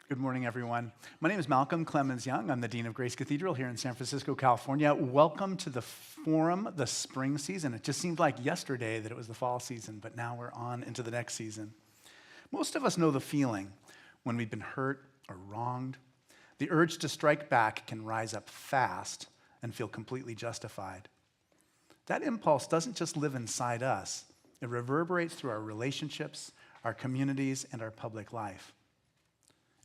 Good morning, everyone. My name is Malcolm Clemens Young. I'm the Dean of Grace Cathedral here in San Francisco, California. Welcome to the Forum, the spring season. It just seemed like yesterday that it was the fall season, but now we're on into the next season. Most of us know the feeling when we've been hurt or wronged. The urge to strike back can rise up fast and feel completely justified. That impulse doesn't just live inside us. It reverberates through our relationships, our communities, and our public life.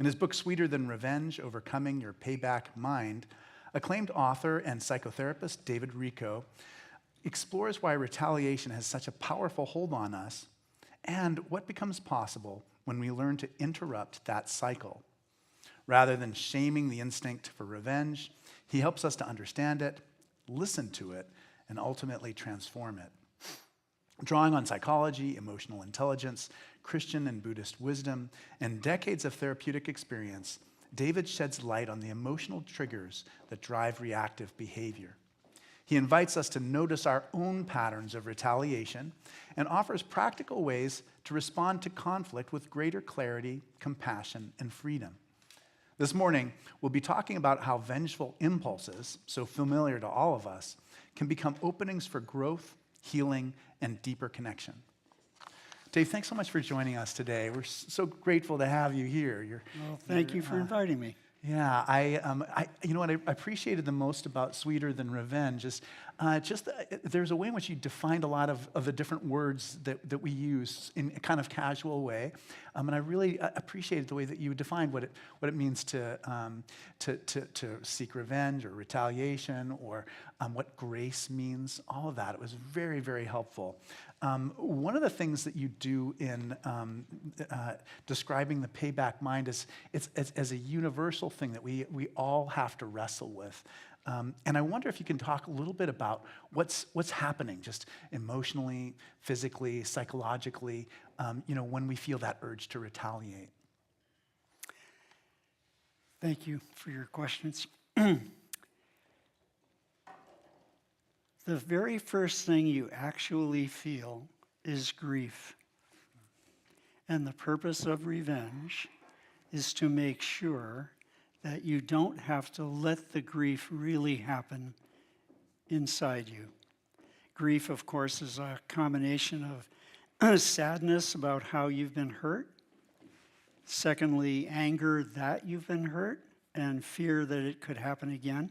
In his book, Sweeter Than Revenge, Overcoming Your Payback Mind, acclaimed author and psychotherapist David Richo explores why retaliation has such a powerful hold on us and what becomes possible when we learn to interrupt that cycle. Rather than shaming the instinct for revenge, he helps us to understand it, listen to it, and ultimately transform it. Drawing on psychology, emotional intelligence, Christian and Buddhist wisdom, and decades of therapeutic experience, David sheds light on the emotional triggers that drive reactive behavior. He invites us to notice our own patterns of retaliation and offers practical ways to respond to conflict with greater clarity, compassion, and freedom. This morning, we'll be talking about how vengeful impulses, so familiar to all of us, can become openings for growth, healing, and deeper connection. Dave, thanks so much for joining us today. We're so grateful to have you here. Thank you for inviting me. Yeah, you know what I appreciated the most about Sweeter Than Revenge is there's a way in which you defined a lot of the different words that we use in a kind of casual way, and I really appreciated the way that you defined what it means to seek revenge or retaliation, or what grace means. All of that, it was very, very helpful. One of the things that you do in describing the payback mind is it's as a universal thing that we all have to wrestle with. And I wonder if you can talk a little bit about what's happening just emotionally, physically, psychologically, when we feel that urge to retaliate. Thank you for your questions. The very first thing you actually feel is grief. And the purpose of revenge is to make sure that you don't have to let the grief really happen inside you. Grief, of course, is a combination of sadness about how you've been hurt, secondly, anger that you've been hurt, and fear that it could happen again.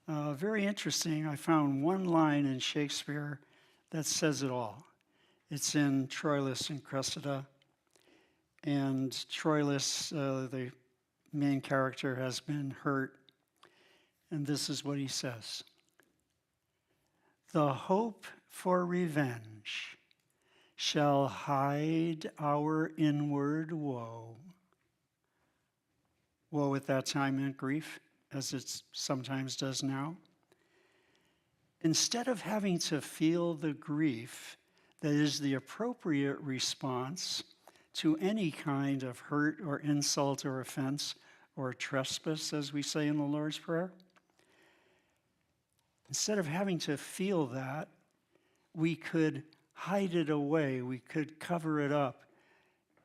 Very interesting, I found one line in Shakespeare that says it all. It's in Troilus and Cressida, and Troilus, the main character, has been hurt, and this is what he says. The hope for revenge shall hide our inward woe. Woe at that time meant grief, as it sometimes does now. Instead of having to feel the grief that is the appropriate response to any kind of hurt or insult or offense or trespass, as we say in the Lord's Prayer, instead of having to feel that, we could hide it away, we could cover it up.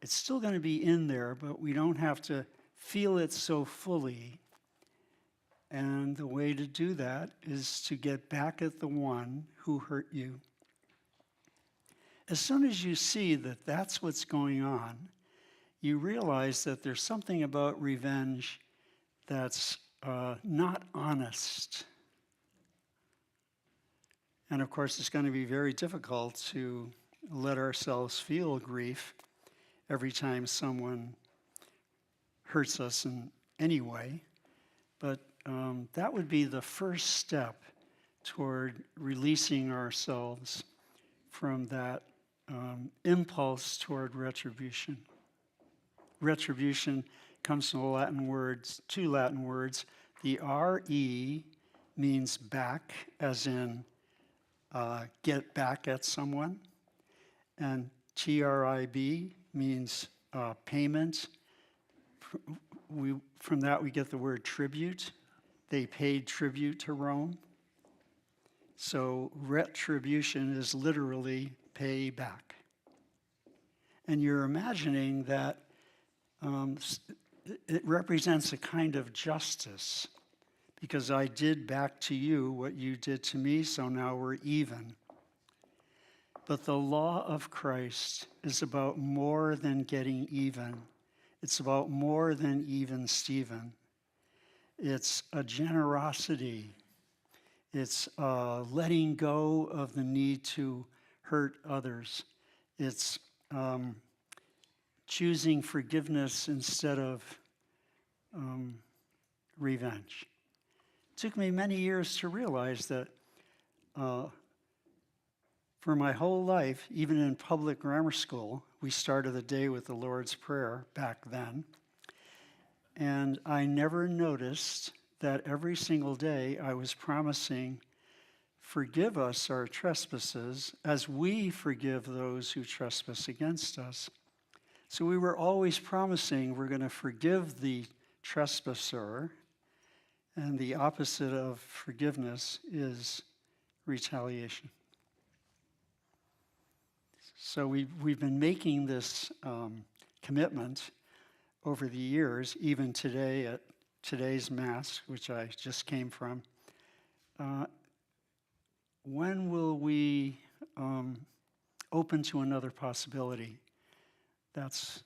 It's still going to be in there, but we don't have to feel it so fully. And the way to do that is to get back at the one who hurt you. As soon as you see that that's what's going on, you realize that there's something about revenge that's not honest. And of course, it's going to be very difficult to let ourselves feel grief every time someone hurts us in any way. But that would be the first step toward releasing ourselves from that impulse toward retribution. Retribution comes from two Latin words. The R-E means back, as in get back at someone. And T-R-I-B means payment. From that we get the word tribute. They paid tribute to Rome. So retribution is literally pay back. And you're imagining that it represents a kind of justice, because I did back to you what you did to me, so now we're even. But the law of Christ is about more than getting even. It's about more than even Stephen. It's a generosity. It's letting go of the need to hurt others. It's choosing forgiveness instead of revenge. It took me many years to realize that for my whole life, even in public grammar school, we started the day with the Lord's Prayer back then. And I never noticed that every single day I was promising, forgive us our trespasses as we forgive those who trespass against us. So we were always promising we're going to forgive the trespasser, and the opposite of forgiveness is retaliation. So we've been making this commitment over the years, even today at today's Mass, which I just came from. When will we open to another possibility? That's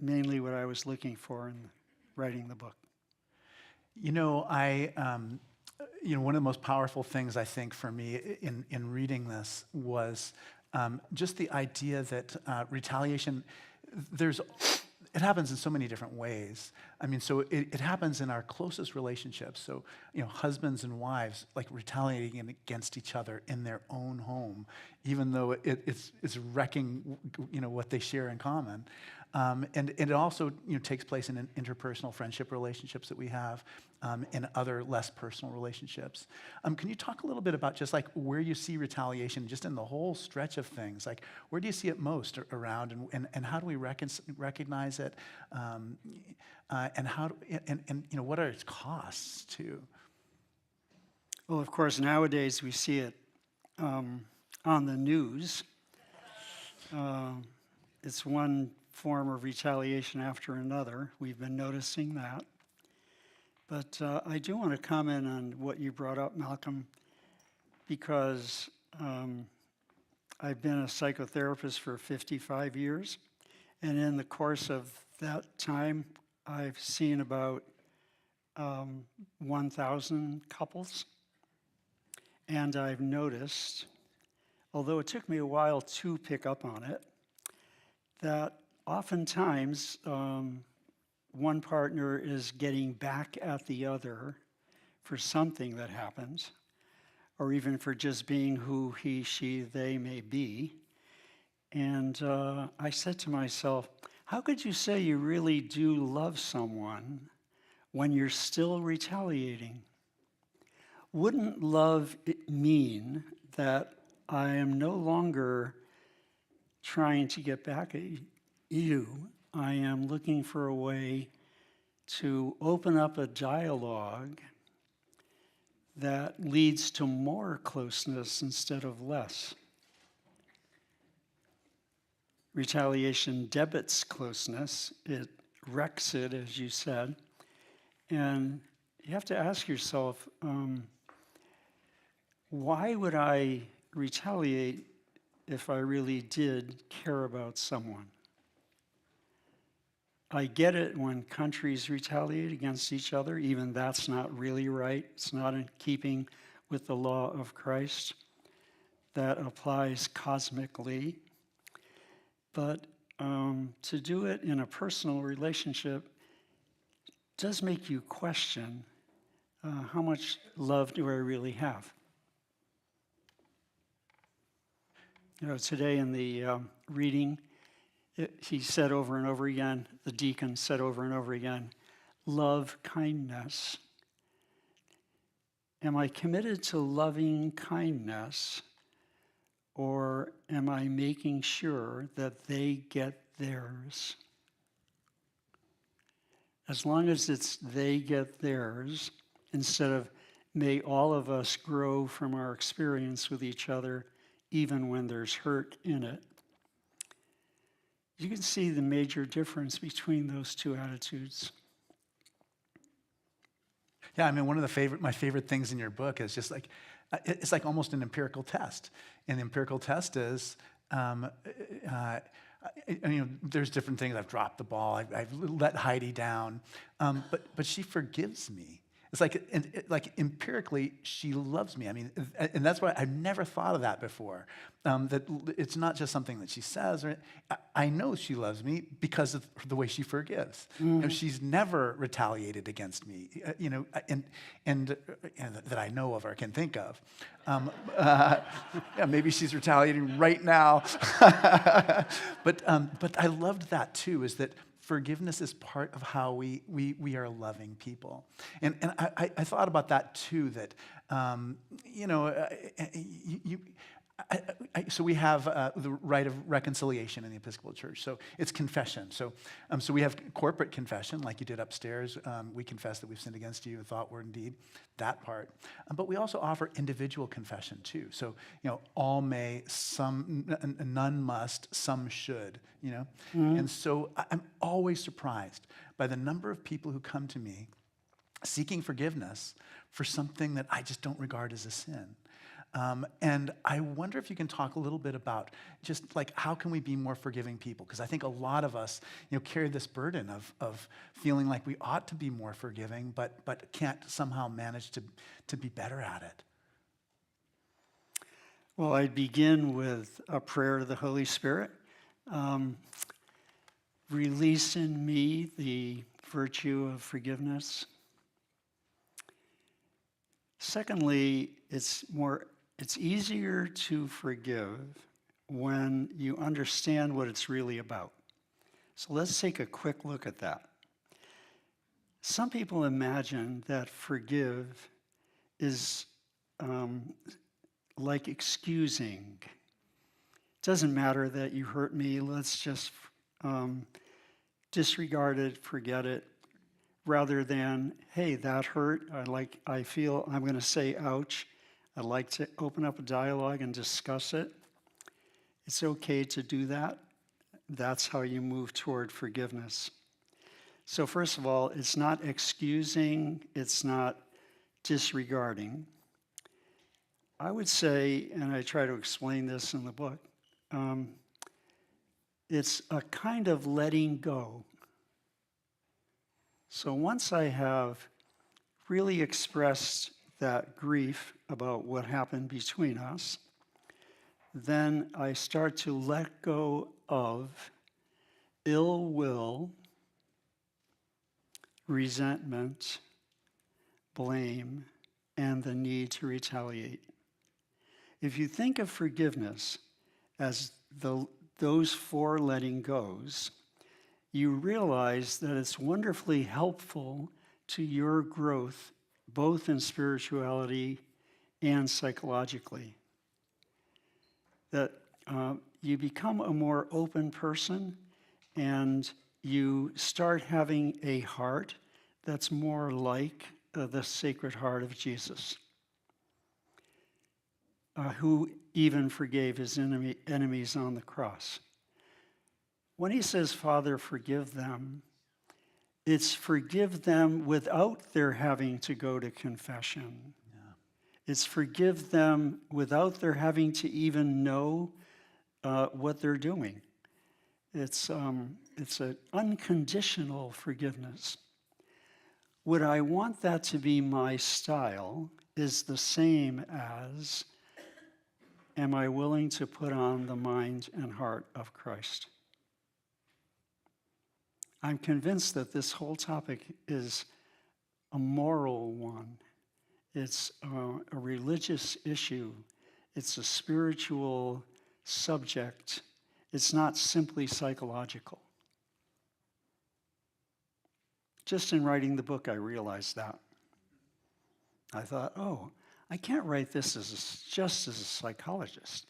mainly what I was looking for in writing the book. You know, one of the most powerful things I think for me in reading this was just the idea that retaliation, it happens in so many different ways. I mean, so it happens in our closest relationships. So, husbands and wives like retaliating against each other in their own home, even though it's wrecking, what they share in common. And it also, takes place in interpersonal friendship relationships that we have, and other less personal relationships. Can you talk a little bit about just like where you see retaliation, just in the whole stretch of things? Like, where do you see it most around, and how do we recognize it, and how what are its costs too? Well, of course, nowadays we see it on the news. It's one form of retaliation after another. We've been noticing that. But I do want to comment on what you brought up, Malcolm, because I've been a psychotherapist for 55 years, and in the course of that time, I've seen about 1,000 couples, and I've noticed, although it took me a while to pick up on it, that oftentimes one partner is getting back at the other for something that happens, or even for just being who he, she, they may be. And I said to myself, how could you say you really do love someone when you're still retaliating? Wouldn't love mean that I am no longer trying to get back at you? I am looking for a way to open up a dialogue that leads to more closeness instead of less. Retaliation debits closeness, it wrecks it, as you said. And you have to ask yourself, why would I retaliate if I really did care about someone? I get it when countries retaliate against each other, even that's not really right. It's not in keeping with the law of Christ. That applies cosmically. But to do it in a personal relationship does make you question, how much love do I really have? Today in the reading, he said over and over again, the deacon said over and over again, love kindness. Am I committed to loving kindness, or am I making sure that they get theirs? As long as it's they get theirs, instead of may all of us grow from our experience with each other, even when there's hurt in it. You can see the major difference between those two attitudes. Yeah, I mean, one of my favorite things in your book is just like, it's like almost an empirical test. And the empirical test is, there's different things. I've dropped the ball. I've let Heidi down, but she forgives me. It's like empirically, she loves me. I mean, and that's why I've never thought of that before. That it's not just something that she says. I know she loves me because of the way she forgives. She's never retaliated against me. And that I know of or can think of. Yeah, maybe she's retaliating right now. But I loved that too. Is that forgiveness is part of how we are loving people. And I thought about that too, that, so we have the right of reconciliation in the Episcopal Church. So it's confession. So we have corporate confession, like you did upstairs. We confess that we've sinned against you in thought, word, and deed, that part. But we also offer individual confession too. So, all may, none must, some should, And so I'm always surprised by the number of people who come to me seeking forgiveness for something that I just don't regard as a sin. And I wonder if you can talk a little bit about just like how can we be more forgiving people? Because I think a lot of us, carry this burden of feeling like we ought to be more forgiving, but can't somehow manage to be better at it. Well, I'd begin with a prayer to the Holy Spirit. Release in me the virtue of forgiveness. Secondly, it's easier to forgive when you understand what it's really about. So let's take a quick look at that. Some people imagine that forgive is like excusing. It doesn't matter that you hurt me, let's just disregard it, forget it, rather than, hey, that hurt, I feel I'm going to say ouch. I'd like to open up a dialogue and discuss it. It's okay to do that. That's how you move toward forgiveness. So first of all, it's not excusing, it's not disregarding. I would say, and I try to explain this in the book, it's a kind of letting go. So once I have really expressed that grief about what happened between us, then I start to let go of ill will, resentment, blame, and the need to retaliate. If you think of forgiveness as those four letting goes, you realize that it's wonderfully helpful to your growth, both in spirituality and psychologically. That you become a more open person and you start having a heart that's more like the Sacred Heart of Jesus, who even forgave his enemies on the cross. When he says, Father, forgive them, it's forgive them without their having to go to confession. Yeah. It's forgive them without their having to even know what they're doing. It's an unconditional forgiveness. Would I want that to be my style is the same as, am I willing to put on the mind and heart of Christ? I'm convinced that this whole topic is a moral one. It's a religious issue. It's a spiritual subject. It's not simply psychological. Just in writing the book, I realized that. I thought, I can't write this just as a psychologist.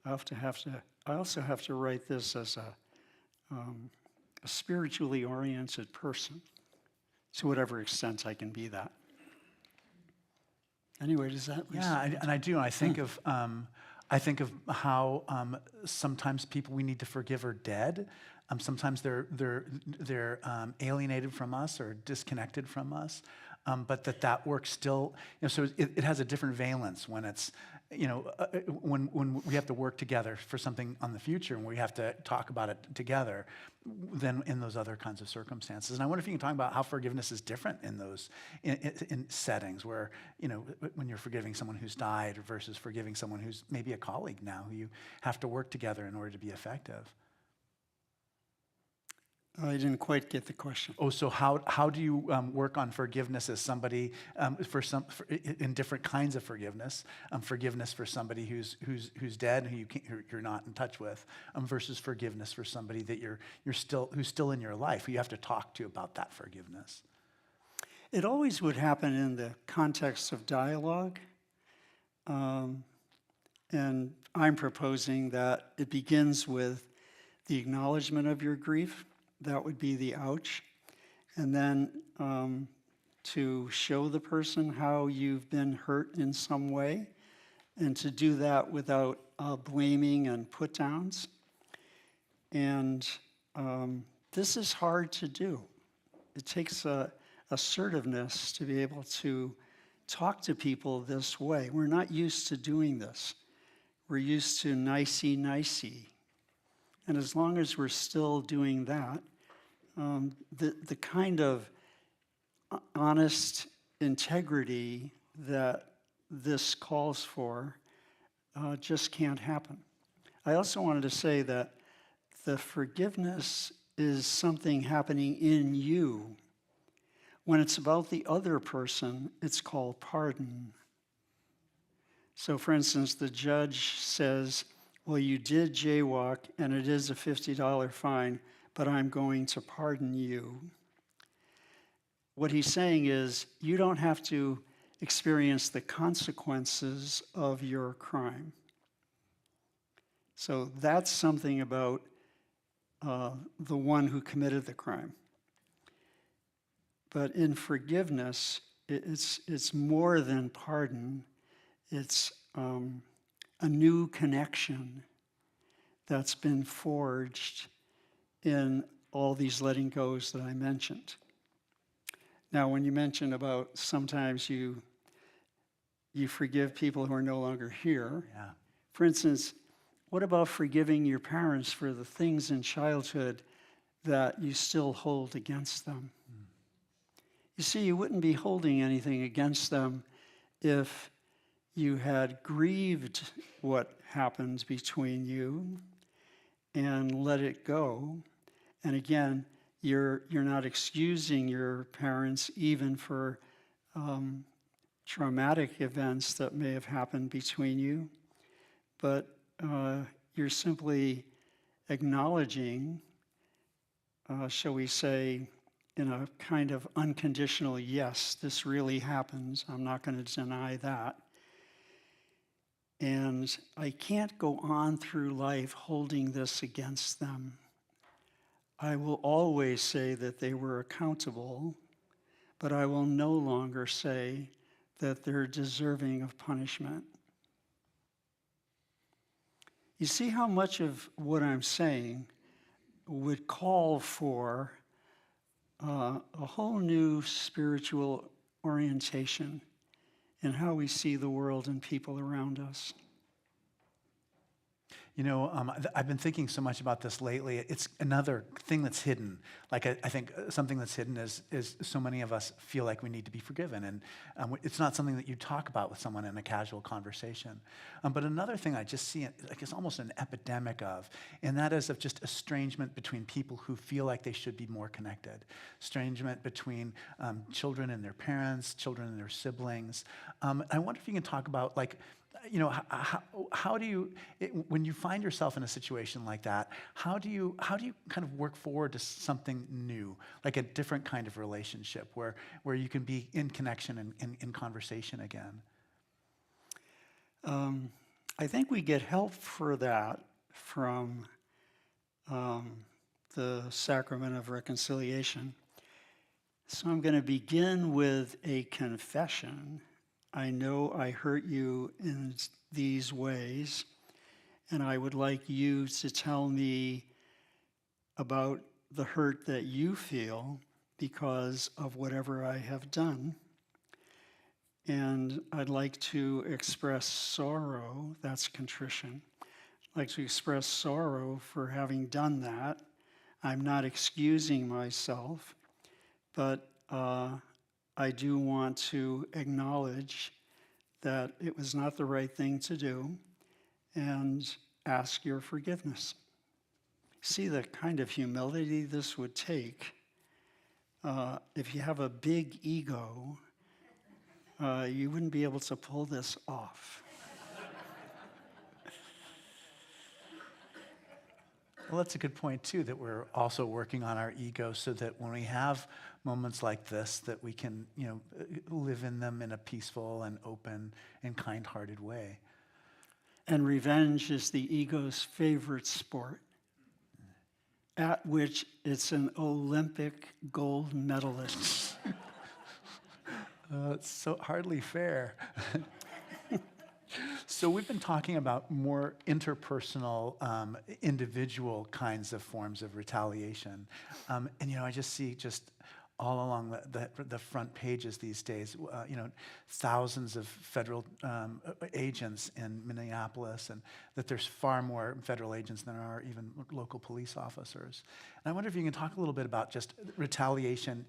I also have to write this as a spiritually oriented person, to whatever extent I can be that. Anyway, does that? Yeah, and I do. I think of how sometimes people we need to forgive are dead, Sometimes they're alienated from us or disconnected from us, but that work still, so it has a different valence when it's, when we have to work together for something on the future and we have to talk about it together than in those other kinds of circumstances. And I wonder if you can talk about how forgiveness is different in those in settings where, when you're forgiving someone who's died versus forgiving someone who's maybe a colleague now who you have to work together in order to be effective. I didn't quite get the question. Oh, so how do you work on forgiveness as somebody in different kinds of forgiveness? Forgiveness for somebody who's dead and who you're not in touch with, versus forgiveness for somebody that who's still in your life, who you have to talk to about that forgiveness. It always would happen in the context of dialogue, and I'm proposing that it begins with the acknowledgement of your grief. That would be the ouch. And then to show the person how you've been hurt in some way, and to do that without blaming and put downs. And this is hard to do. It takes assertiveness to be able to talk to people this way. We're not used to doing this. We're used to nicey-nicey. And as long as we're still doing that, the kind of honest integrity that this calls for just can't happen. I also wanted to say that the forgiveness is something happening in you. When it's about the other person, it's called pardon. So for instance, the judge says, well, you did jaywalk, and it is a $50 fine, but I'm going to pardon you. What he's saying is, you don't have to experience the consequences of your crime. So that's something about the one who committed the crime. But in forgiveness, it's more than pardon. It's a new connection that's been forged in all these letting goes that I mentioned. Now, when you mention about sometimes you forgive people who are no longer here, Yeah. For instance, what about forgiving your parents for the things in childhood that you still hold against them? You see, you wouldn't be holding anything against them if you had grieved what happened between you and let it go. And again, you're not excusing your parents even for traumatic events that may have happened between you, but you're simply acknowledging, shall we say, in a kind of unconditional yes, this really happens. I'm not going to deny that. And I can't go on through life holding this against them. I will always say that they were accountable, but I will no longer say that they're deserving of punishment. You see how much of what I'm saying would call for a whole new spiritual orientation in how we see the world and people around us. I've been thinking so much about this lately. It's another thing that's hidden. Like I think something that's hidden is so many of us feel like we need to be forgiven, and it's not something that you talk about with someone in a casual conversation. But another thing I just see, like it's almost an epidemic of, and that is of just estrangement between people who feel like they should be more connected. Estrangement between children and their parents, children and their siblings. I wonder if you can talk about how do you, when you find yourself in a situation like that, how do you kind of work forward to something new, like a different kind of relationship where you can be in connection and in conversation again? I think we get help for that from the sacrament of reconciliation. So I'm going to begin with a confession. I know I hurt you in these ways, and I would like you to tell me about the hurt that you feel because of whatever I have done. And I'd like to express sorrow, that's contrition. I'd like to express sorrow for having done that. I'm not excusing myself, but I do want to acknowledge that it was not the right thing to do and ask your forgiveness. See the kind of humility this would take. If you have a big ego, you wouldn't be able to pull this off. Well, that's a good point, too, that we're also working on our ego so that when we have moments like this, that we can, live in them in a peaceful and open and kind-hearted way. And revenge is the ego's favorite sport, at which it's an Olympic gold medalist. It's so hardly fair. So we've been talking about more interpersonal, individual kinds of forms of retaliation. And, I just see all along the front pages these days, thousands of federal agents in Minneapolis, and that there's far more federal agents than there are even local police officers. And I wonder if you can talk a little bit about just retaliation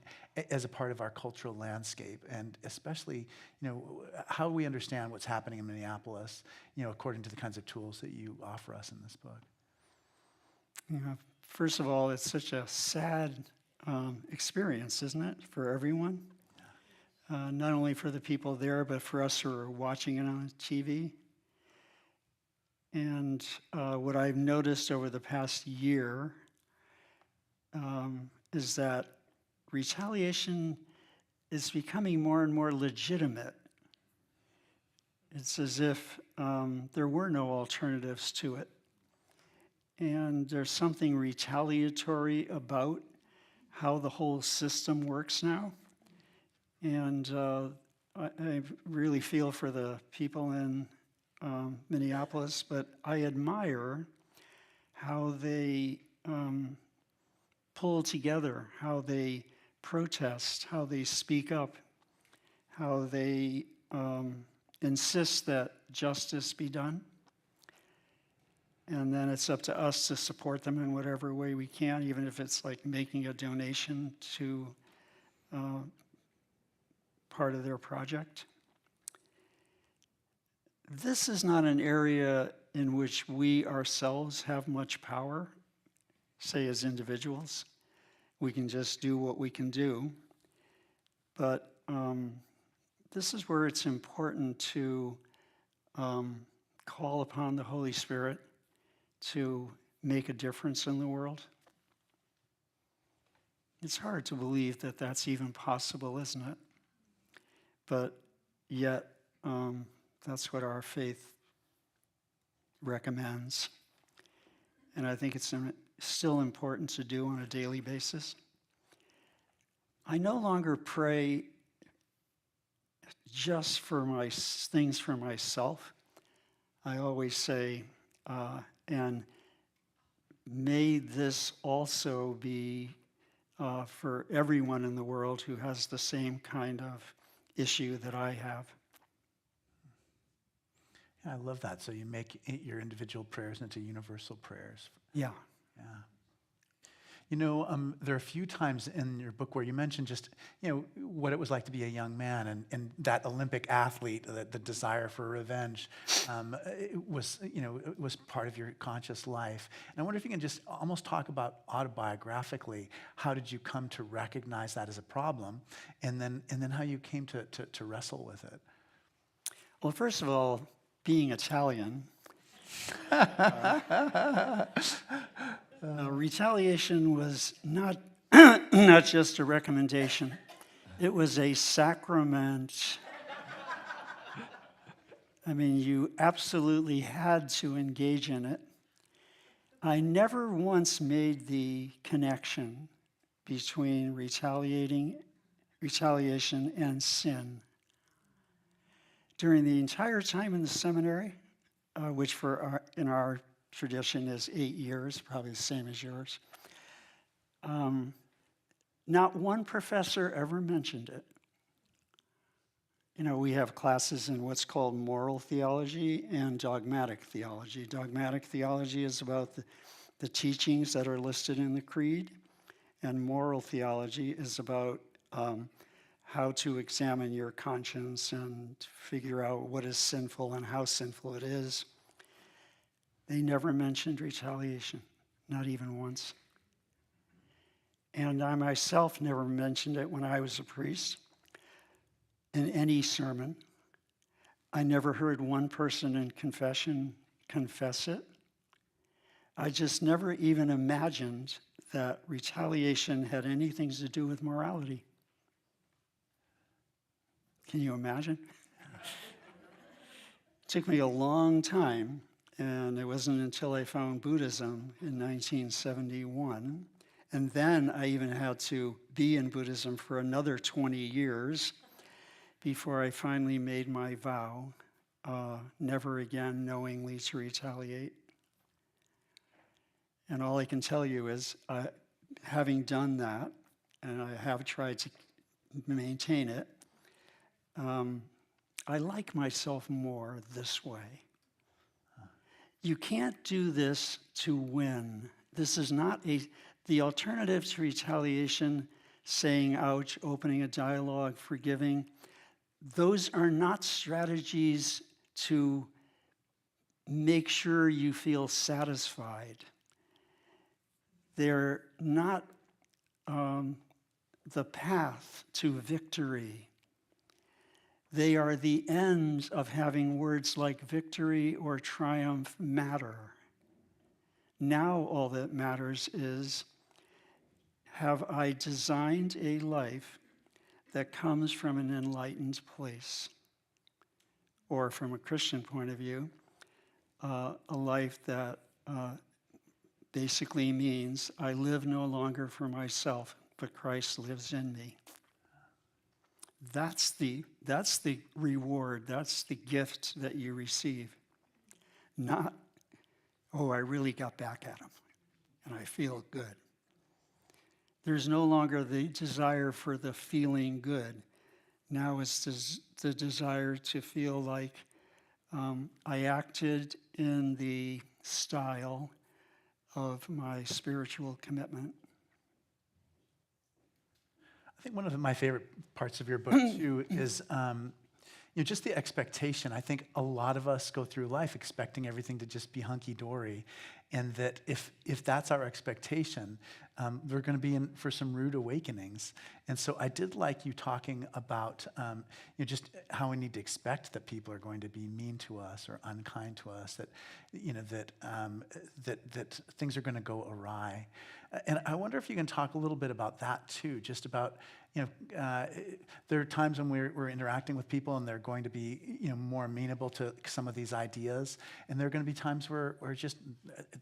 as a part of our cultural landscape, and especially, how we understand what's happening in Minneapolis, according to the kinds of tools that you offer us in this book. First of all, it's such a sad experience, isn't it, for everyone? Not only for the people there, but for us who are watching it on TV. And what I've noticed over the past year is that retaliation is becoming more and more legitimate. It's as if there were no alternatives to it. And there's something retaliatory about how the whole system works now. And I really feel for the people in Minneapolis, but I admire how they pull together, how they protest, how they speak up, how they insist that justice be done. And then it's up to us to support them in whatever way we can, even if it's like making a donation to part of their project. This is not an area in which we ourselves have much power, say as individuals. We can just do what we can do. But this is where it's important to call upon the Holy Spirit to make a difference in the world. It's hard to believe that that's even possible, isn't it? But yet, that's what our faith recommends. And I think it's still important to do on a daily basis. I no longer pray just for things for myself. I always say, and may this also be for everyone in the world who has the same kind of issue that I have. Yeah, I love that. So you make your individual prayers into universal prayers. Yeah. Yeah. There are a few times in your book where you mention just, what it was like to be a young man, and that Olympic athlete, the desire for revenge, it was part of your conscious life. And I wonder if you can just almost talk about autobiographically, how did you come to recognize that as a problem, and then how you came to wrestle with it? Well, first of all, being Italian, retaliation was not not just a recommendation; it was a sacrament. I mean, you absolutely had to engage in it. I never once made the connection between retaliation and sin. During the entire time in the seminary, which in our tradition is 8 years, probably the same as yours, Not one professor ever mentioned it. You know, we have classes in what's called moral theology and dogmatic theology. Dogmatic theology is about the teachings that are listed in the creed, and moral theology is about how to examine your conscience and figure out what is sinful and how sinful it is. They never mentioned retaliation, not even once. And I myself never mentioned it when I was a priest in any sermon. I never heard one person in confession confess it. I just never even imagined that retaliation had anything to do with morality. Can you imagine? It took me a long time, and it wasn't until I found Buddhism in 1971. And then I even had to be in Buddhism for another 20 years before I finally made my vow, never again knowingly to retaliate. And all I can tell you is, having done that, and I have tried to maintain it, I like myself more this way. You can't do this to win. This is not the alternative to retaliation, saying ouch, opening a dialogue, forgiving. Those are not strategies to make sure you feel satisfied. They're not the path to victory. They are the end of having words like victory or triumph matter. Now all that matters is, have I designed a life that comes from an enlightened place? Or from a Christian point of view, a life that basically means I live no longer for myself, but Christ lives in me. That's the reward, that's the gift that you receive. Not, oh, I really got back at him and I feel good. There's no longer the desire for the feeling good. Now it's the desire to feel like I acted in the style of my spiritual commitment. I think one of my favorite parts of your book, too, is just the expectation. I think a lot of us go through life expecting everything to just be hunky-dory, and that if that's our expectation, we're going to be in for some rude awakenings. And so I did like you talking about just how we need to expect that people are going to be mean to us or unkind to us, that that things are going to go awry. And I wonder if you can talk a little bit about that too, just about, there are times when we're interacting with people and they're going to be, more amenable to some of these ideas. And there are going to be times where just,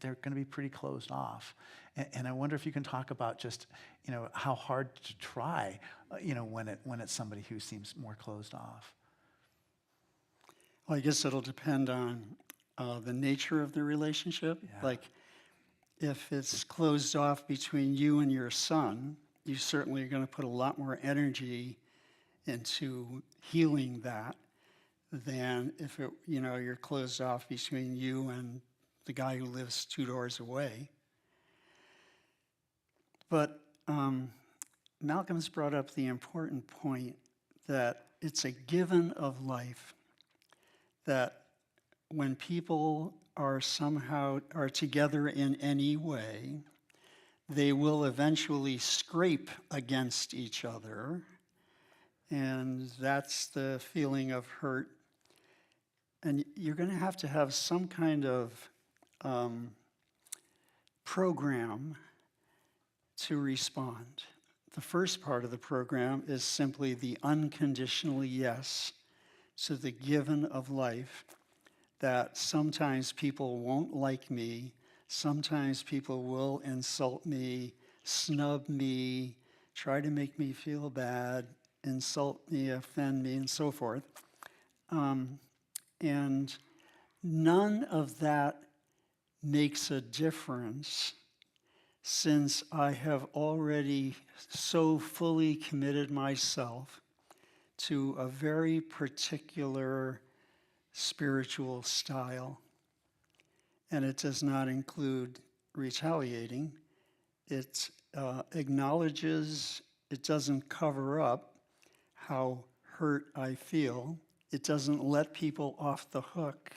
they're going to be pretty closed off. And I wonder if you can talk about just, how hard to try, when it's somebody who seems more closed off. Well, I guess it'll depend on the nature of the relationship. Yeah. Like, if it's closed off between you and your son, you certainly are going to put a lot more energy into healing that than if you're closed off between you and the guy who lives 2 doors away. But Malcolm's brought up the important point that it's a given of life that when people are together in any way, they will eventually scrape against each other, and that's the feeling of hurt. And you're going to have some kind of program to respond. The first part of the program is simply the unconditional yes to the given of life, that sometimes people won't like me, sometimes people will insult me, snub me, try to make me feel bad, insult me, offend me, and so forth. And none of that makes a difference since I have already so fully committed myself to a very particular spiritual style. And it does not include retaliating. It acknowledges, it doesn't cover up how hurt I feel. It doesn't let people off the hook.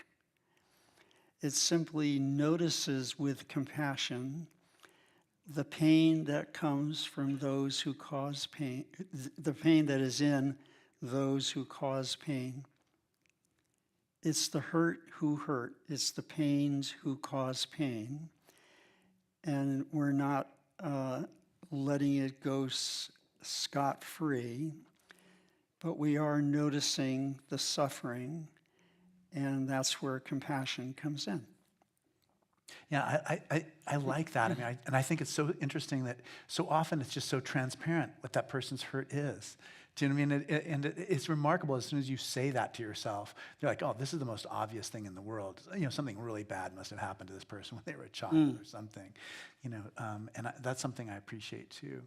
It simply notices with compassion the pain that comes from those who cause pain, the pain that is in those who cause pain. It's the hurt who hurt. It's the pains who cause pain. And we're not letting it go scot-free, but we are noticing the suffering, and that's where compassion comes in. Yeah, I like that. I mean, and I think it's so interesting that so often it's just so transparent what that person's hurt is. Do you know what I mean? It's remarkable as soon as you say that to yourself. You're like, oh, this is the most obvious thing in the world. You know, something really bad must have happened to this person when they were a child or something. You know, that's something I appreciate too.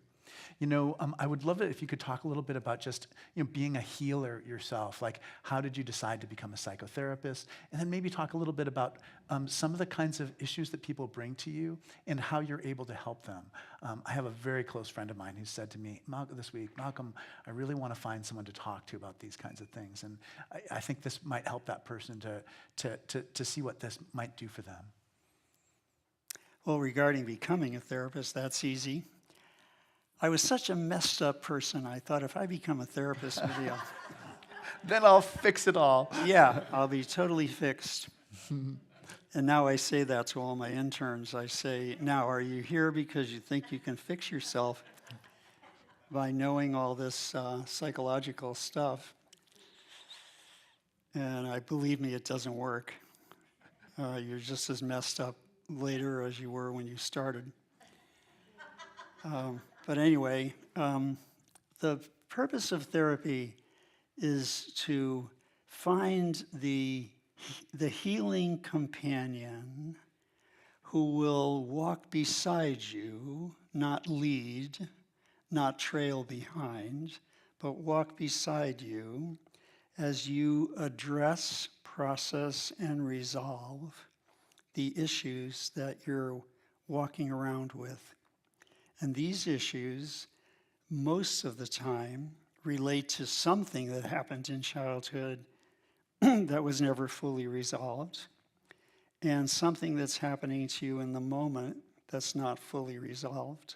You know, I would love it if you could talk a little bit about just, you know, being a healer yourself. Like, how did you decide to become a psychotherapist? And then maybe talk a little bit about some of the kinds of issues that people bring to you and how you're able to help them. I have a very close friend of mine who said to me this week, Malcolm, I really want to find someone to talk to about these kinds of things. And I think this might help that person to see what this might do for them. Well, regarding becoming a therapist, that's easy. I was such a messed up person, I thought if I become a therapist, maybe Then I'll fix it all. I'll be totally fixed. And now I say that to all my interns. I say, now, are you here because you think you can fix yourself by knowing all this psychological stuff? And believe me, it doesn't work. You're just as messed up later as you were when you started. But anyway, the purpose of therapy is to find the healing companion who will walk beside you, not lead, not trail behind, but walk beside you as you address, process, and resolve the issues that you're walking around with. And these issues, most of the time, relate to something that happened in childhood that was never fully resolved, and something that's happening to you in the moment that's not fully resolved.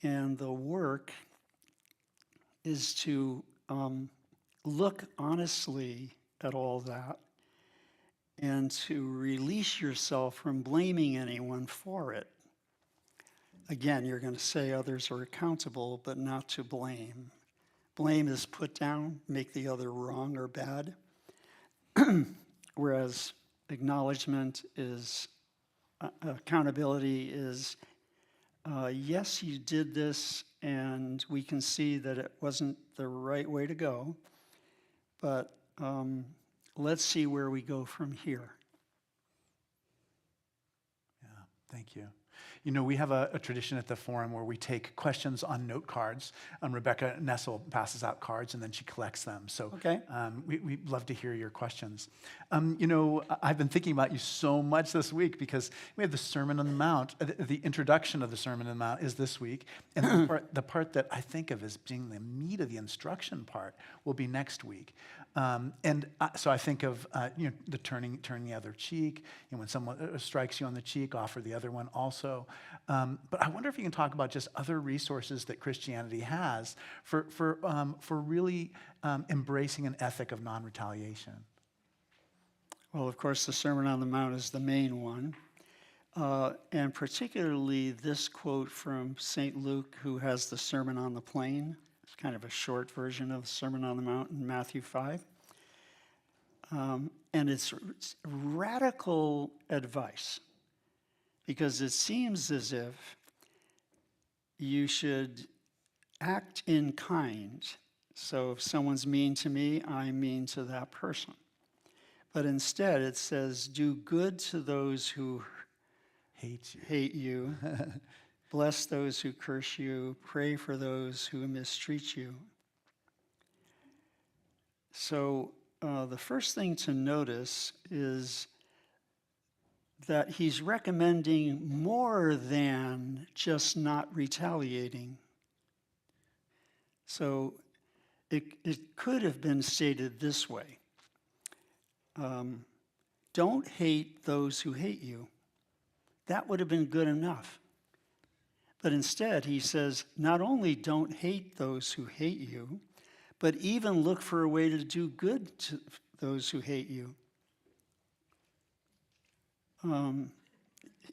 And the work is to look honestly at all that and to release yourself from blaming anyone for it. Again, you're going to say others are accountable, but not to blame. Blame is put down, make the other wrong or bad, whereas acknowledgement is, accountability is, yes, you did this, and we can see that it wasn't the right way to go, but let's see where we go from here. Yeah, thank you. You know, we have a tradition at the Forum where we take questions on note cards. Rebecca Nessel passes out cards and then she collects them. So Okay. we'd love to hear your questions. You know, I've been thinking about you so much this week because we have the Sermon on the Mount. The introduction of the Sermon on the Mount is this week. And the part that I think of as being the meat of the instruction part will be next week. So I think of, you know, the turning the other cheek. You know, when someone strikes you on the cheek, offer the other one also. But I wonder if you can talk about just other resources that Christianity has for really embracing an ethic of non-retaliation. Well, of course, the Sermon on the Mount is the main one. And particularly this quote from St. Luke, who has the Sermon on the Plain. It's kind of a short version of the Sermon on the Mount in Matthew 5. And it's radical advice, because it seems as if you should act in kind. So if someone's mean to me, I'm mean to that person. But instead it says, do good to those who Hate you. hate you. Bless those who curse you. Pray for those who mistreat you. So the first thing to notice is that he's recommending more than just not retaliating. So it could have been stated this way. Don't hate those who hate you. That would have been good enough. But instead, he says, not only don't hate those who hate you, but even look for a way to do good to those who hate you.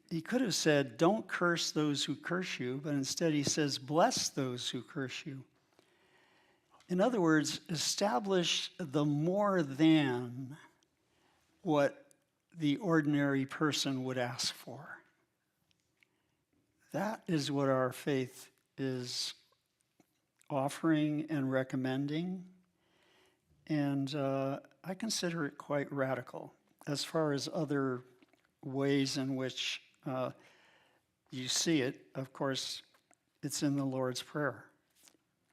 He could have said, don't curse those who curse you, but instead he says, bless those who curse you. In other words, establish the more than what the ordinary person would ask for. That is what our faith is offering and recommending, and I consider it quite radical. As far as other ways in which you see it, of course, it's in the Lord's Prayer.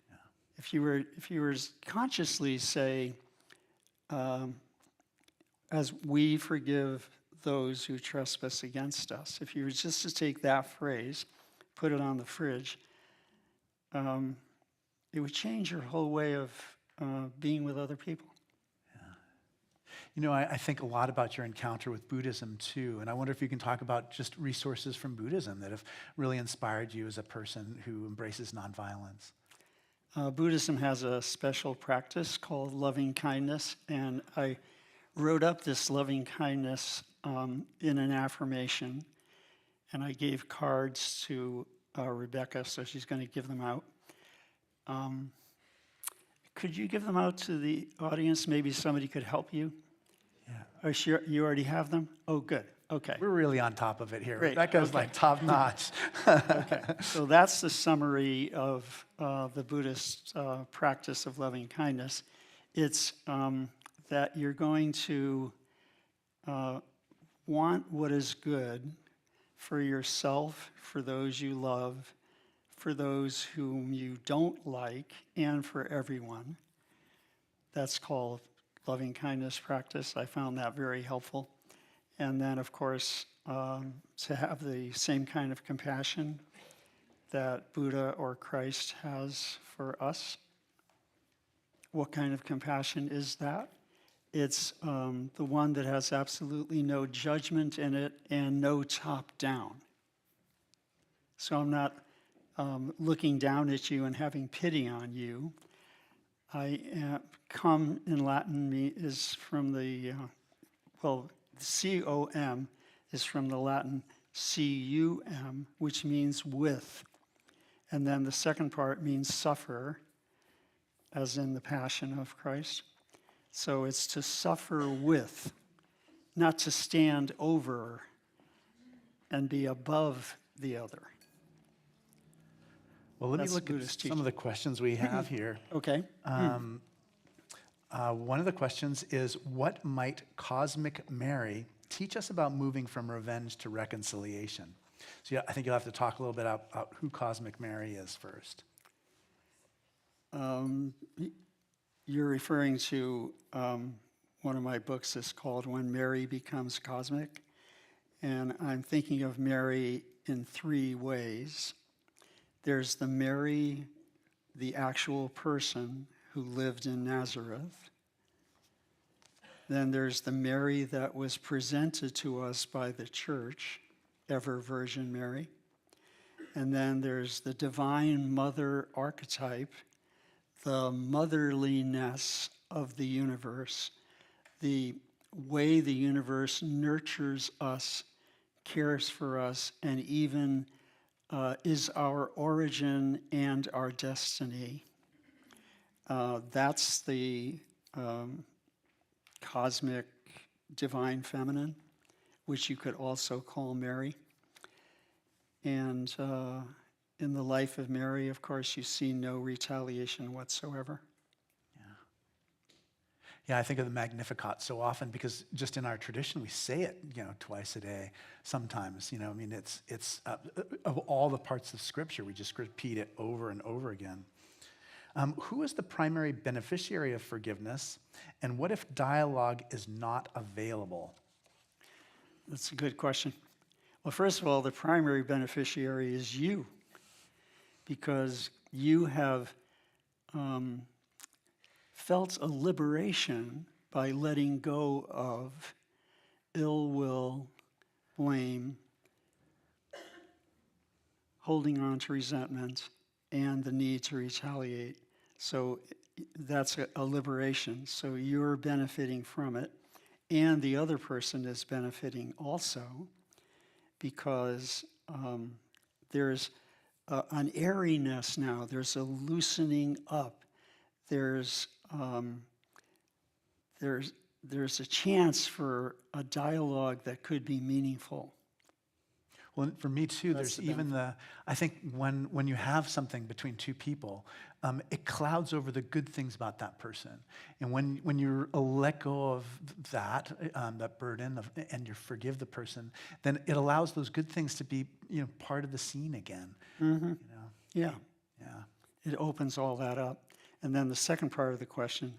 Yeah. If you were consciously say, as we forgive those who trespass against us, if you were just to take that phrase, put it on the fridge, it would change your whole way of being with other people. You know, I think a lot about your encounter with Buddhism too, and I wonder if you can talk about just resources from Buddhism that have really inspired you as a person who embraces nonviolence. Buddhism has a special practice called loving kindness, and I wrote up this loving kindness in an affirmation, and I gave cards to Rebecca, so she's going to give them out. Could you give them out to the audience? Maybe somebody could help you. Yeah. Are sure you already have them? Oh, good. Okay. We're really on top of it here. Great. Rebecca's like top notch. Okay. So that's the summary of the Buddhist practice of loving kindness. It's that you're going to want what is good for yourself, for those you love, for those whom you don't like, and for everyone. That's called loving kindness practice. I found that very helpful. And then, of course, to have the same kind of compassion that Buddha or Christ has for us. What kind of compassion is that? It's the one that has absolutely no judgment in it and no top down. So I'm not looking down at you and having pity on you. Come in Latin is from the, C-O-M is from the Latin C-U-M, which means with. And then the second part means suffer, as in the Passion of Christ. So it's to suffer with, not to stand over and be above the other. Well, let me look at some of the questions we have here. Okay. One of the questions is, what might Cosmic Mary teach us about moving from revenge to reconciliation? So yeah, I think you'll have to talk a little bit about who Cosmic Mary is first. You're referring to one of my books is called When Mary Becomes Cosmic. And I'm thinking of Mary in three ways. There's the Mary, the actual person who lived in Nazareth. Then there's the Mary that was presented to us by the church, Ever Virgin Mary. And then there's the Divine Mother archetype, the motherliness of the universe, the way the universe nurtures us, cares for us, and even is our origin and our destiny. That's the cosmic divine feminine, which you could also call Mary. And in the life of Mary, of course, you see no retaliation whatsoever. Yeah, I think of the Magnificat so often because just in our tradition we say it, twice a day. Sometimes, I mean, it's of all the parts of Scripture, we just repeat it over and over again. Who is the primary beneficiary of forgiveness, and what if dialogue is not available? That's a good question. Well, first of all, the primary beneficiary is you, because you have felt a liberation by letting go of ill will, blame, holding on to resentment, and the need to retaliate. So that's a liberation. So you're benefiting from it, and the other person is benefiting also, because there's an airiness now. There's a loosening up. There's a chance for a dialogue that could be meaningful. Well, for me too, That's there's the even I think when you have something between two people, it clouds over the good things about that person. And when you let go of that burden and you forgive the person, then it allows those good things to be, part of the scene again. Mm-hmm. Yeah. Yeah. It opens all that up. And then the second part of the question,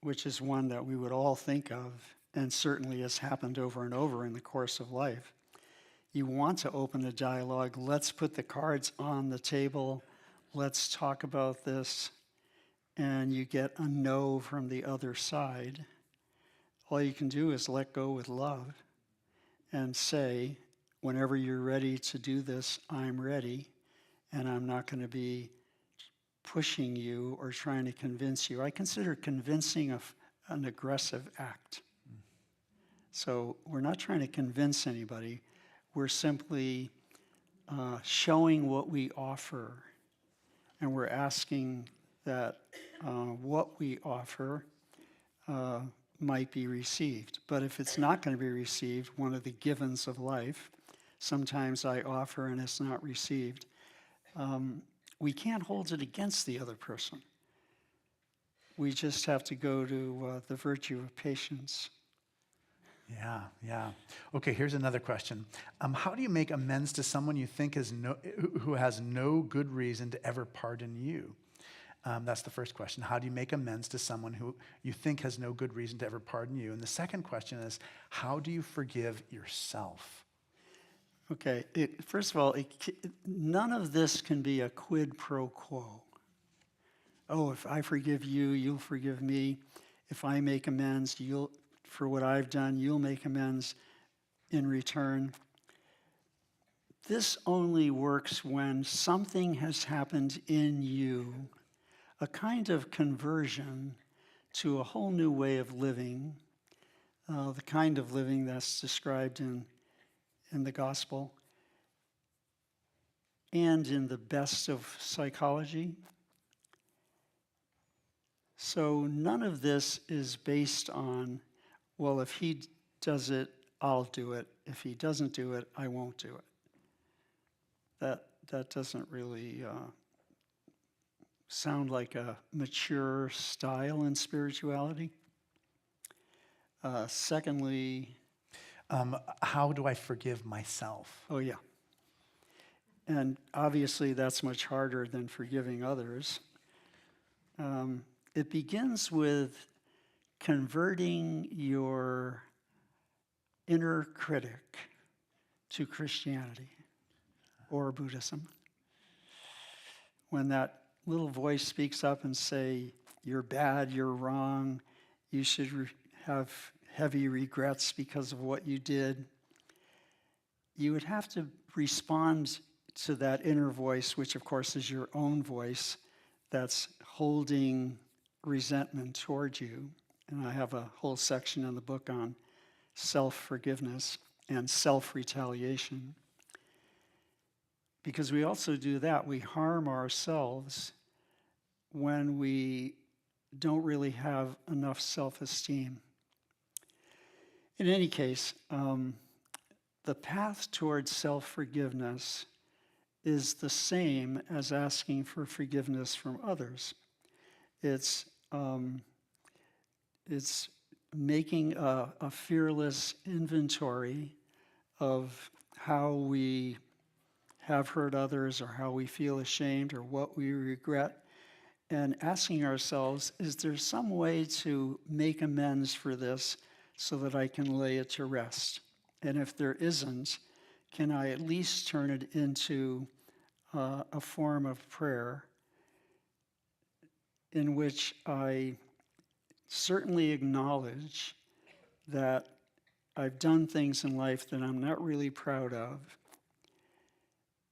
which is one that we would all think of, and certainly has happened over and over in the course of life. You want to open a dialogue. Let's put the cards on the table. Let's talk about this. And you get a no from the other side. All you can do is let go with love and say, whenever you're ready to do this, I'm ready. And I'm not going to be pushing you or trying to convince you. I consider convincing an aggressive act. So we're not trying to convince anybody. We're simply showing what we offer. And we're asking that what we offer might be received. But if it's not going to be received, one of the givens of life, sometimes I offer and it's not received, we can't hold it against the other person. We just have to go to the virtue of patience. Yeah. Okay, here's another question. How do you make amends to someone you think who has no good reason to ever pardon you? That's the first question. How do you make amends to someone who you think has no good reason to ever pardon you? And the second question is, how do you forgive yourself? Okay, first of all, none of this can be a quid pro quo. Oh, if I forgive you, you'll forgive me. If I make amends, for what I've done, you'll make amends in return. This only works when something has happened in you, a kind of conversion to a whole new way of living, the kind of living that's described in the gospel and in the best of psychology. So none of this is based on, well, if he does it, I'll do it. If he doesn't do it, I won't do it. That doesn't really sound like a mature style in spirituality. Secondly, how do I forgive myself? oh yeah. And obviously that's much harder than forgiving others. It begins with converting your inner critic to Christianity or Buddhism. When that little voice speaks up and say, you're bad, you're wrong, you should have heavy regrets because of what you did, you would have to respond to that inner voice, which of course is your own voice, that's holding resentment toward you. And I have a whole section in the book on self-forgiveness and self-retaliation. Because we also do that. We harm ourselves when we don't really have enough self-esteem. In any case, the path towards self-forgiveness is the same as asking for forgiveness from others. It's it's making a fearless inventory of how we have hurt others or how we feel ashamed or what we regret, and asking ourselves, is there some way to make amends for this so that I can lay it to rest? And if there isn't, can I at least turn it into a form of prayer in which I certainly acknowledge that I've done things in life that I'm not really proud of,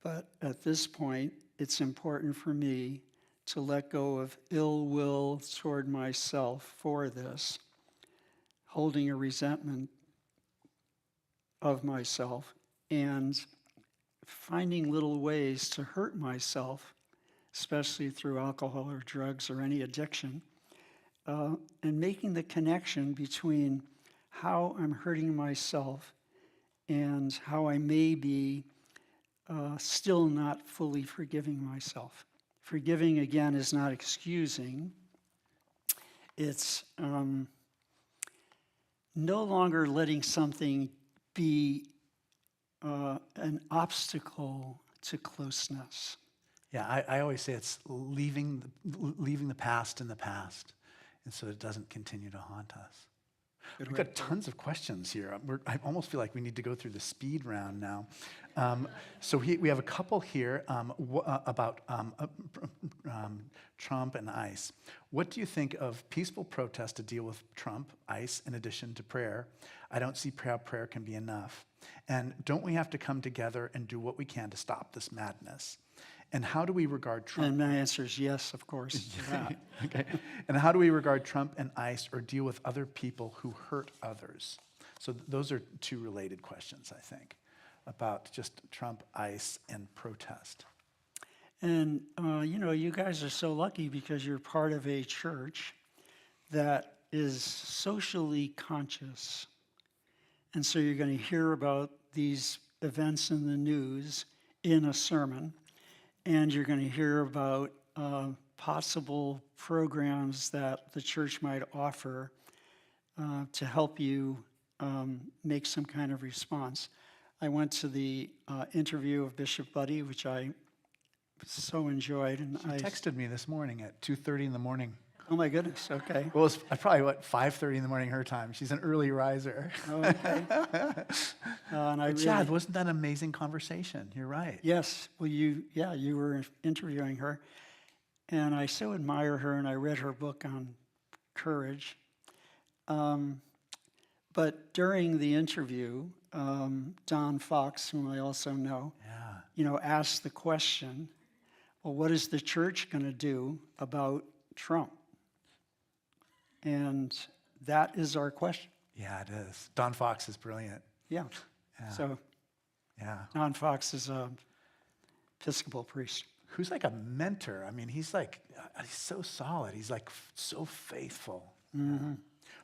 but at this point, it's important for me to let go of ill will toward myself for this, holding a resentment of myself, and finding little ways to hurt myself, especially through alcohol or drugs or any addiction, and making the connection between how I'm hurting myself and how I may be still not fully forgiving myself. Forgiving, again, is not excusing. It's no longer letting something be an obstacle to closeness. Yeah, I always say it's leaving the past in the past, and so it doesn't continue to haunt us. We've got tons of questions here. I almost feel like we need to go through the speed round now. So we have a couple here about Trump and ICE. What do you think of peaceful protest to deal with Trump, ICE, in addition to prayer? I don't see how prayer can be enough. And don't we have to come together and do what we can to stop this madness? And how do we regard Trump? And my answer is yes, of course. Okay. And how do we regard Trump and ICE or deal with other people who hurt others? So those are two related questions, I think, about just Trump, ICE, and protest. And, you guys are so lucky because you're part of a church that is socially conscious. And so you're going to hear about these events in the news in a sermon. And you're going to hear about possible programs that the church might offer to help you make some kind of response. I went to the interview of Bishop Buddy, which I so enjoyed. And She texted me this morning at 2:30 in the morning. Oh my goodness, okay. Well, it's probably, 5:30 in the morning her time. She's an early riser. Oh, okay. And Chad, wasn't that an amazing conversation? You're right. Yes, well, you were interviewing her. And I so admire her, and I read her book on courage. But during the interview, Don Fox, whom I also know, asked the question, well, what is the church going to do about Trump? And that is our question. Yeah, it is. Don Fox is brilliant. Yeah. So Don Fox is an Episcopal priest. Who's like a mentor. I mean, he's so solid. He's like so faithful. Mm-hmm.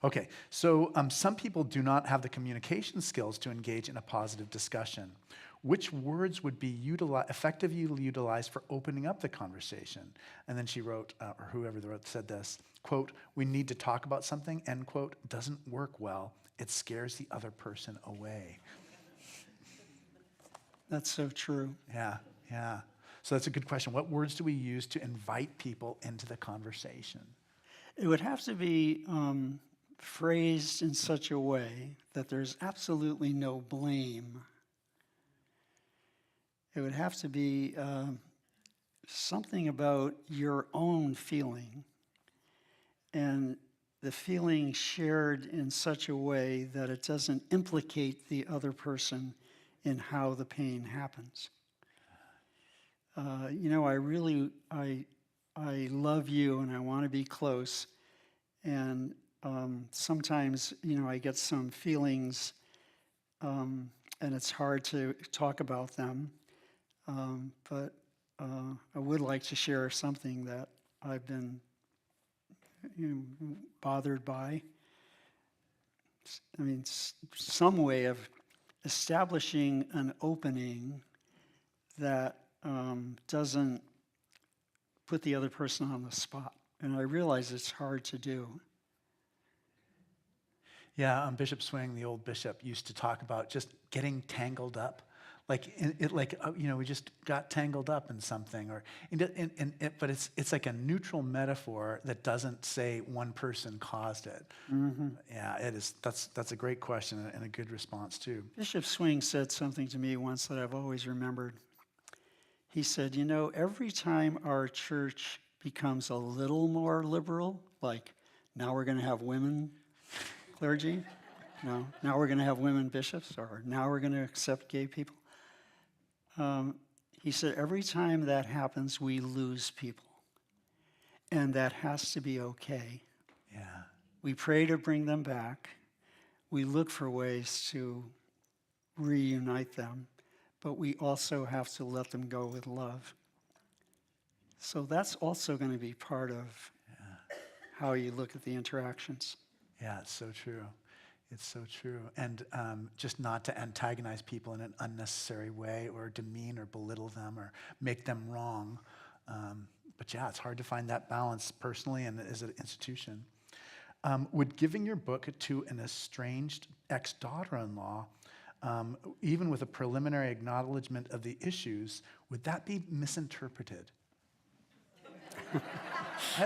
Okay, so some people do not have the communication skills to engage in a positive discussion. Which words would be effectively utilized for opening up the conversation? And then she wrote, or whoever said this, quote, "We need to talk about something," end quote, "doesn't work well. It scares the other person away." That's so true. Yeah. So that's a good question. What words do we use to invite people into the conversation? It would have to be phrased in such a way that there's absolutely no blame. It would have to be something about your own feeling, and the feeling shared in such a way that it doesn't implicate the other person in how the pain happens. I love you and I want to be close, and sometimes, I get some feelings, and it's hard to talk about them, but I would like to share something that I've been bothered by. I mean, some way of establishing an opening that doesn't put the other person on the spot. And I realize it's hard to do. Yeah, Bishop Swing, the old bishop, used to talk about just getting tangled up. We just got tangled up in something, but it's like a neutral metaphor that doesn't say one person caused it. Yeah, it is. That's a great question and a good response too. Bishop Swing said something to me once that I've always remembered. He said, every time our church becomes a little more liberal, like now we're going to have women clergy, now we're going to have women bishops, or now we're going to accept gay people. He said, every time that happens, we lose people. And that has to be okay. Yeah. We pray to bring them back. We look for ways to reunite them, but we also have to let them go with love. So that's also going to be part of how you look at the interactions. Yeah, it's so true. It's so true. And just not to antagonize people in an unnecessary way or demean or belittle them or make them wrong. But yeah, it's hard to find that balance personally and as an institution. Would giving your book to an estranged ex-daughter-in-law, even with a preliminary acknowledgement of the issues, would that be misinterpreted?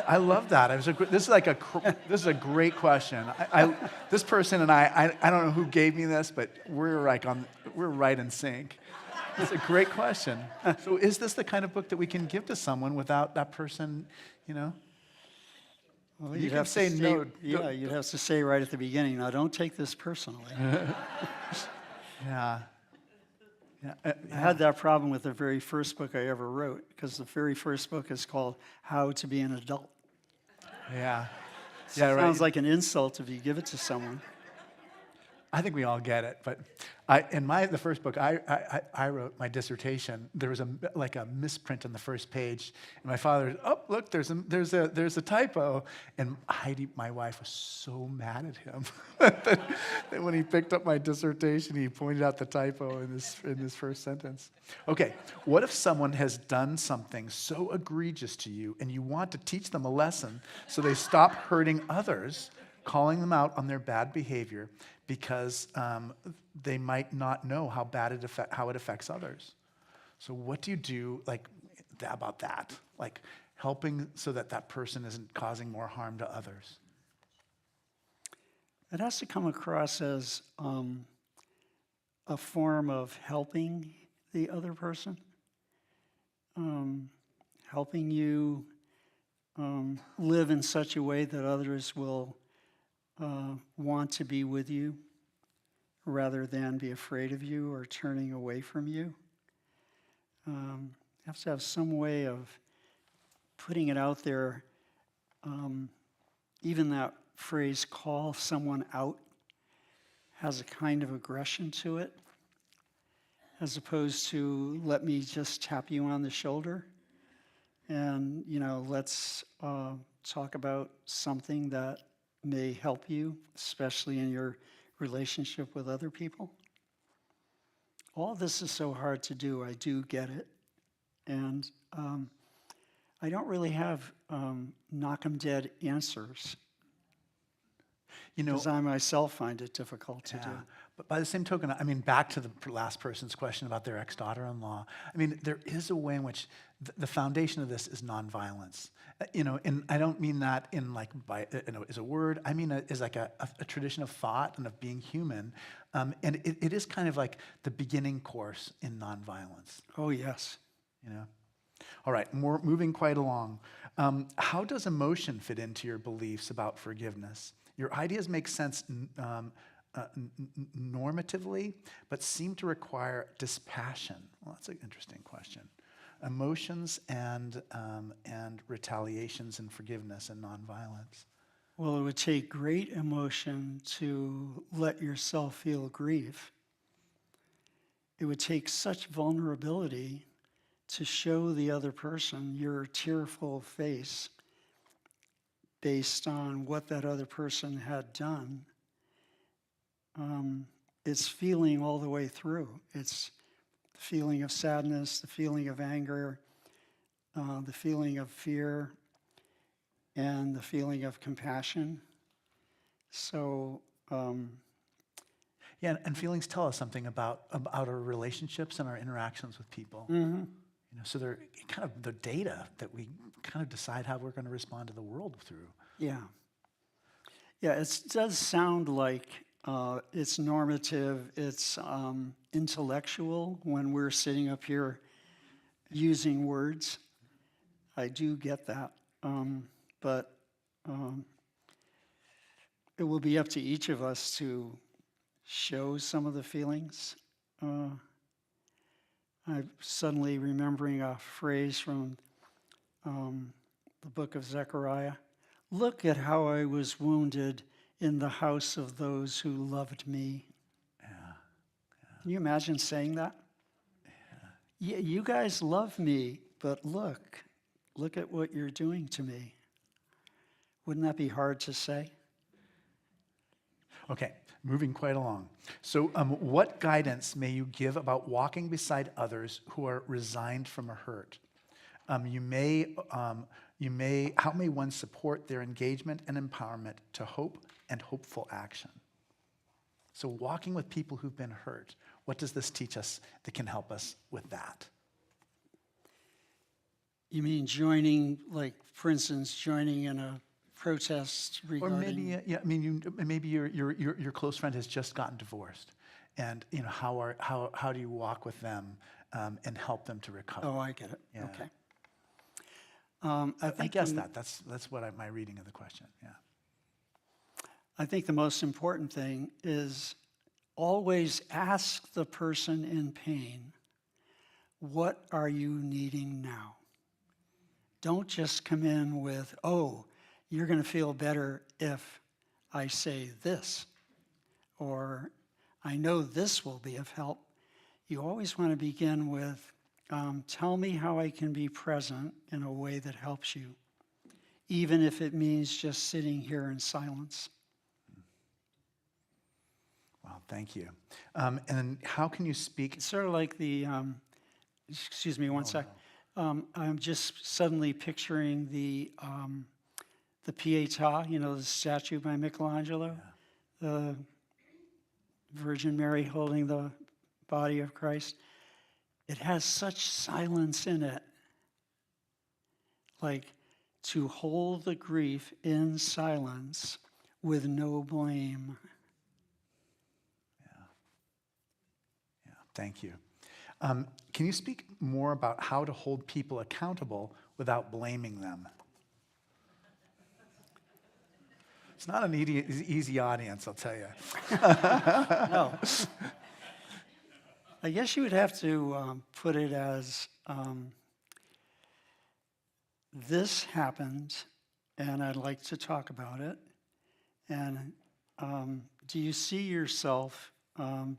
I love that. This is a great question. This person and I don't know who gave me this, but we're right in sync. It's a great question. So, is this the kind of book that we can give to someone without that person, Well, you can say no. Yeah, you'd have to say right at the beginning, now don't take this personally. Yeah. I had that problem with the very first book I ever wrote, because the very first book is called How to Be an Adult. Yeah. Yeah, right. Sounds like an insult if you give it to someone. I think we all get it, but the first book I wrote, my dissertation, there was a misprint on the first page, and my father, oh look, there's a typo, and Heidi, my wife, was so mad at him that when he picked up my dissertation, he pointed out the typo in this first sentence. Okay, what if someone has done something so egregious to you, and you want to teach them a lesson so they stop hurting others, calling them out on their bad behavior, because they might not know how it affects others. So what do you do about that? Like helping so that person isn't causing more harm to others? It has to come across as a form of helping the other person, helping you live in such a way that others will want to be with you rather than be afraid of you or turning away from you. You have to have some way of putting it out there. Even that phrase, call someone out, has a kind of aggression to it, as opposed to let me just tap you on the shoulder and, let's talk about something that may help you, especially in your relationship with other people. All this is so hard to do. I do get it. And I don't really have knock 'em dead answers. Because I myself find it difficult to do. But by the same token, back to the last person's question about their ex-daughter-in-law, there is a way in which the foundation of this is nonviolence. And I don't mean that as a word. I mean as like a tradition of thought and of being human. And it is kind of like the beginning course in nonviolence. Oh, yes. All right, moving quite along. How does emotion fit into your beliefs about forgiveness? Your ideas make sense normatively, but seem to require dispassion. Well, that's an interesting question. Emotions and retaliations and forgiveness and nonviolence. Well, it would take great emotion to let yourself feel grief. It would take such vulnerability to show the other person your tearful face based on what that other person had done. It's feeling all the way through. It's the feeling of sadness, the feeling of anger, the feeling of fear, and the feeling of compassion. So Yeah, and feelings tell us something about our relationships and our interactions with people. So they're kind of the data that we kind of decide how we're going to respond to the world through. Yeah. Yeah, it does sound like it's normative, it's intellectual when we're sitting up here using words. I do get that. But it will be up to each of us to show some of the feelings. I'm suddenly remembering a phrase from the book of Zechariah. Look at how I was wounded in the house of those who loved me. Can you imagine saying that? Yeah, you guys love me, but look at what you're doing to me. Wouldn't that be hard to say? Okay, moving quite along. So what guidance may you give about walking beside others who are resigned from a hurt? How may one support their engagement and empowerment to hope and hopeful action? So walking with people who've been hurt, what does this teach us that can help us with that? You mean joining, like, for instance, joining in a protest regarding... Or maybe your close friend has just gotten divorced, and how do you walk with them and help them to recover? Oh, I get it. Yeah. Okay. I guess that's what my reading of the question. Yeah. I think the most important thing is always ask the person in pain, what are you needing now? Don't just come in with, oh, you're going to feel better if I say this, or I know this will be of help. You always want to begin with, tell me how I can be present in a way that helps you, even if it means just sitting here in silence. Well, thank you. And how can you speak? It's sort of like the, excuse me one sec. I'm just suddenly picturing the Pietà, the statue by Michelangelo, the Virgin Mary holding the body of Christ. It has such silence in it, like to hold the grief in silence with no blame. Yeah, thank you. Can you speak more about how to hold people accountable without blaming them? It's not an easy audience, I'll tell you. No. I guess you would have to put it as, this happened, and I'd like to talk about it. And do you see yourself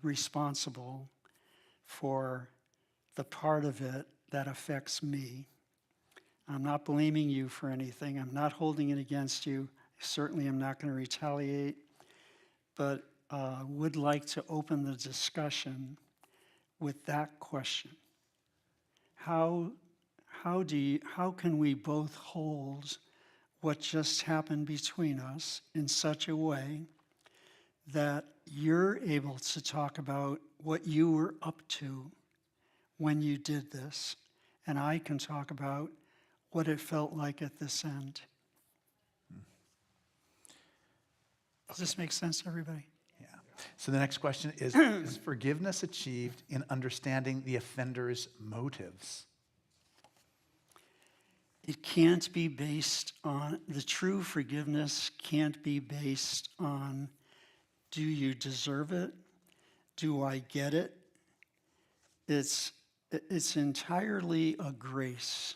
responsible for the part of it that affects me? I'm not blaming you for anything. I'm not holding it against you. I certainly am not going to retaliate, but would like to open the discussion with that question. How can we both hold what just happened between us in such a way that you're able to talk about what you were up to when you did this, and I can talk about what it felt like at this end. Does this make sense to everybody? Yeah. So the next question is forgiveness achieved in understanding the offender's motives? It can't be based on, the true forgiveness can't be based on, do you deserve it? Do I get it? It's entirely a grace.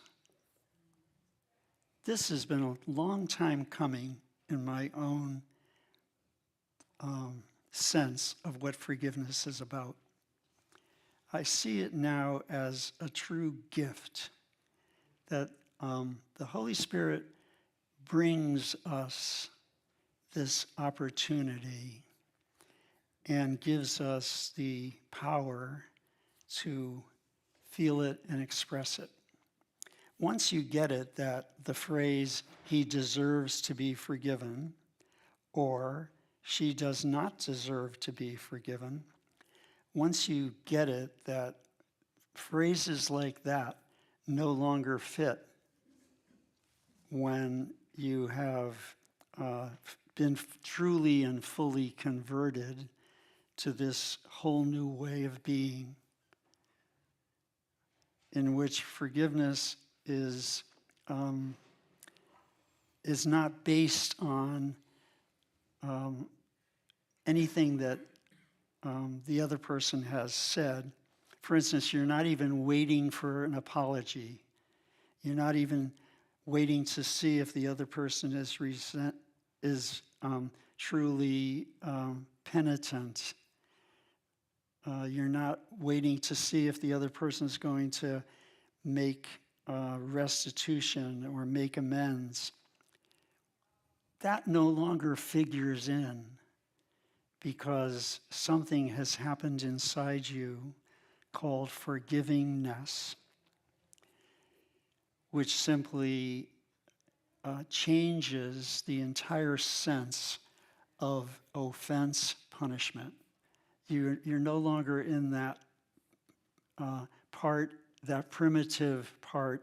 This has been a long time coming in my own sense of what forgiveness is about. I see it now as a true gift that the Holy Spirit brings us this opportunity and gives us the power to feel it and express it. Once you get it, that the phrase, he deserves to be forgiven, or she does not deserve to be forgiven. Once you get it, that phrases like that no longer fit when you have been truly and fully converted to this whole new way of being, in which forgiveness is not based on anything that the other person has said. For instance, you're not even waiting for an apology. You're not even waiting to see if the other person is truly penitent. You're not waiting to see if the other person is going to make restitution or make amends. That no longer figures in, because something has happened inside you called forgivingness, which simply changes the entire sense of offense punishment. You're no longer in that that primitive part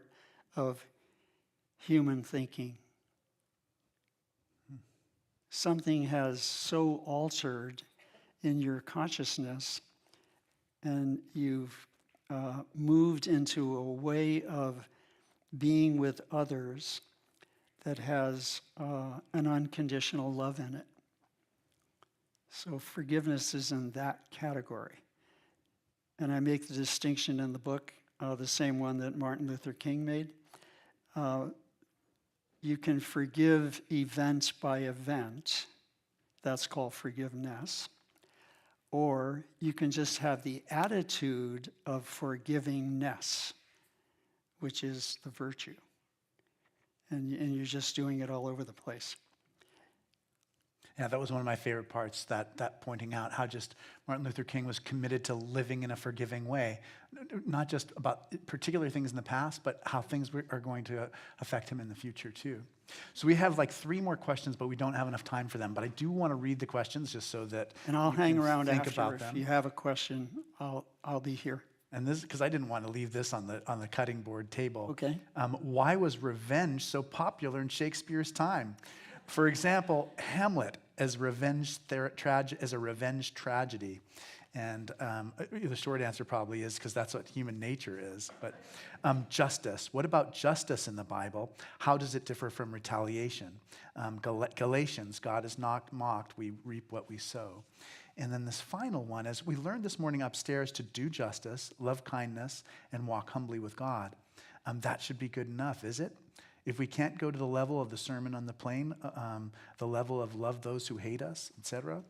of human thinking. Something has so altered in your consciousness, and you've moved into a way of being with others that has an unconditional love in it. So forgiveness is in that category. And I make the distinction in the book, the same one that Martin Luther King made. You can forgive event by event. That's called forgiveness. Or you can just have the attitude of forgivingness, which is the virtue. And you're just doing it all over the place. Yeah, that was one of my favorite parts, that pointing out how just Martin Luther King was committed to living in a forgiving way, not just about particular things in the past, but how things are going to affect him in the future too. So we have like 3 more questions, but we don't have enough time for them. But I do want to read the questions just so that and I'll hang around think after. about If them. you have a question, I'll be here. And this, because I didn't want to leave this on the cutting board table. Okay. Why was revenge so popular in Shakespeare's time? For example, Hamlet as a revenge tragedy. And the short answer probably is because that's what human nature is. But justice. What about justice in the Bible? How does it differ from retaliation? Galatians, God is not mocked. We reap what we sow. And then this final one, as we learned this morning upstairs, to do justice, love kindness, and walk humbly with God. That should be good enough, is it? If we can't go to the level of the Sermon on the Plain, the level of love those who hate us, etc.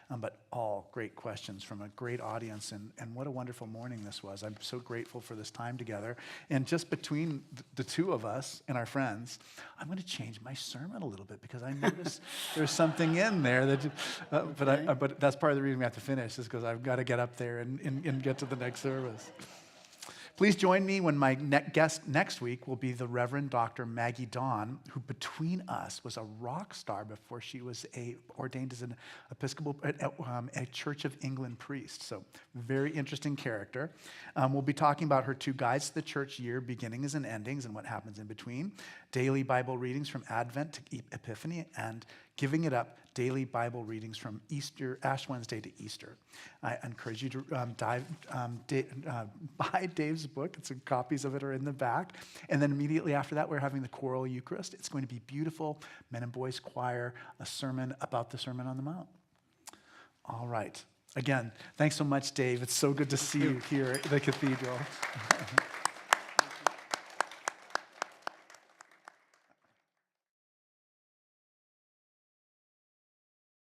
But all great questions from a great audience, and what a wonderful morning this was. I'm so grateful for this time together. And just between the two of us and our friends, I'm going to change my sermon a little bit because I noticed there's something in there that. But that's part of the reason we have to finish, is because I've got to get up there and get to the next service. Please join me when my guest next week will be the Reverend Dr. Maggie Dawn, who between us was a rock star before she was ordained as an Episcopal, a Church of England priest. So very interesting character. We'll be talking about her 2 guides to the church year, beginnings and endings, and what happens in between. Daily Bible readings from Advent to Epiphany, and giving it up, daily Bible readings from Ash Wednesday to Easter. I encourage you to buy Dave's book. Some copies of it are in the back. And then immediately after that, we're having the choral Eucharist. It's going to be beautiful. Men and boys choir, a sermon about the Sermon on the Mount. All right. Again, thanks so much, Dave. It's so good to see you here at the cathedral.